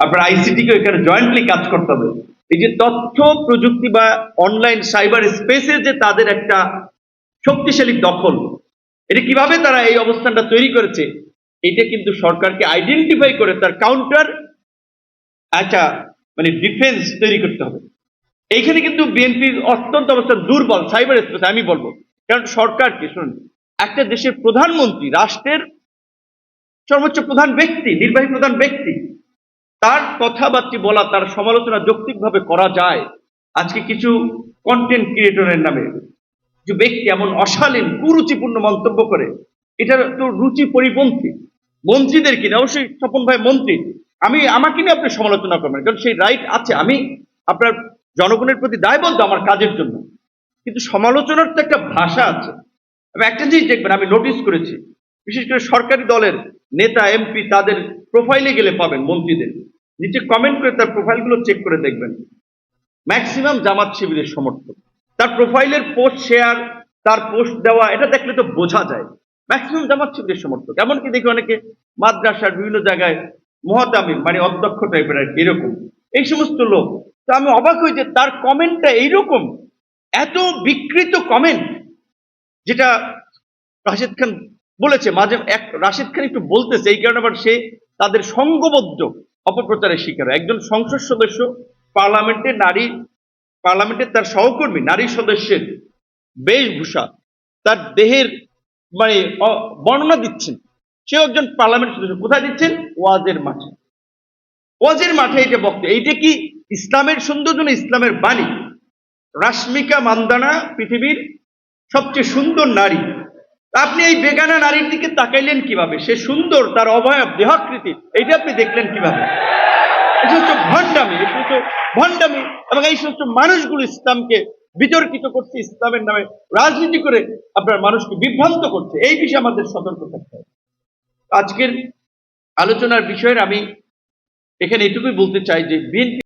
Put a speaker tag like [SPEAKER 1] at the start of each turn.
[SPEAKER 1] আপনার আইসিটি কে এখানে জয়েন্টলি কাজ করতে হবে। এই যে তথ্য প্রযুক্তি বা অনলাইন সাইবার স্পেসে যে তাদের একটা শক্তিশালী দখল, এটা কিভাবে তারা এই অবস্থানটা তৈরি করেছে, এটা কিন্তু সরকারকে আইডেন্টিফাই করে তার কাউন্টার একটা মানে ডিফেন্স তৈরি করতে হবে। এইখানে কিন্তু বিএনপির অত্যন্ত অবস্থা দুর্বল সাইবার স্পেসে আমি বলবো। কারণ সরকারকে শুনুন, একটা দেশের প্রধানমন্ত্রী, রাষ্ট্রের সর্বোচ্চ প্রধান ব্যক্তি, নির্বাহী প্রধান ব্যক্তি, তার কথাবার্তা বলা, তার সমালোচনা যৌক্তিকভাবে করা যায়। আজকে কিছু কন্টেন্ট ক্রিয়েটরের নামে কিছু ব্যক্তি এমন অশালীন কুরুচিপূর্ণ মন্তব্য করে, এটা তো রুচি পরিপন্থী। মন্ত্রীদের কিনা, অবশ্যই স্বপন ভাই মন্ত্রী, আমাকে নিয়ে আপনি সমালোচনা করবেন, কারণ সেই রাইট আছে। আমি আপনার জনগণের প্রতি দায়বদ্ধ আমার কাজের জন্য, কিন্তু সমালোচনার তো একটা ভাষা আছে। একটা জিনিস দেখবেন, আমি নোটিস করেছি, বিশেষ করে সরকারি দলের নেতা এমপি, তাদের প্রোফাইলে গেলে পাবেন মন্ত্রীদের নিচে কমেন্ট করে তার প্রোফাইলগুলো চেক করে দেখবেন, ম্যাক্সিমাম জামাত শিবিরের সমর্থক। তার প্রোফাইলের পোস্ট শেয়ার, তার পোস্ট দেওয়া, এটা দেখলে তো বোঝা যায় ম্যাক্সিমাম জামাত শিবিরের সমর্থক। এমনকি দেখি অনেকে মাদ্রাসার বিভিন্ন জায়গায় মহাতামিম মানে অধ্যক্ষ টাইপের আর এরকম এই সমস্ত লোক। তো আমি অবাক হই যে তার কমেন্টটা এইরকম, এত বিকৃত কমেন্ট, যেটা রাশিদ খান বলেছে মাঝে রাশিদ খান একটু বলতেছে, এই কারণে আবার সে তাদের সংঘবদ্ধ অপপ্রচারের শিকার। একজন সংসদ সদস্য পার্লামেন্টের তার সহকর্মী নারী সদস্যের বেশভূষা, তার দেহের মানে বর্ণনা দিচ্ছেন। সে একজন পার্লামেন্ট সদস্য, কোথায় দিচ্ছেন? ওয়াজের মাঠে। ওয়াজের মাঠে এটা বক্তব্য, এইটা কি ইসলামের সৌন্দর্য না ইসলামের বাণী? রাশমিকা মান্দানা পৃথিবীর সবচেয়ে সুন্দর নারী, আপনি এই বেগানা নারীর দিকে তাকাইলেন কিভাবে? সে সুন্দর, তার অবয়ব, দেহাকৃতি, এইটা আপনি দেখলেন কিভাবে? এটা হচ্ছে ভণ্ডামি, এটা হচ্ছে ভণ্ডামি। এবং এই সমস্ত মানুষগুলো ইসলামকে বিতর্কিত করছে, ইসলামের নামে রাজনীতি করে আপনার মানুষকে বিভ্রান্ত করছে। এই বিষয়ে আমাদের সতর্ক থাকতে হবে। আজকের আলোচনার বিষয়ের আমি এখানে এটুকুই বলতে চাই যে বিএনপি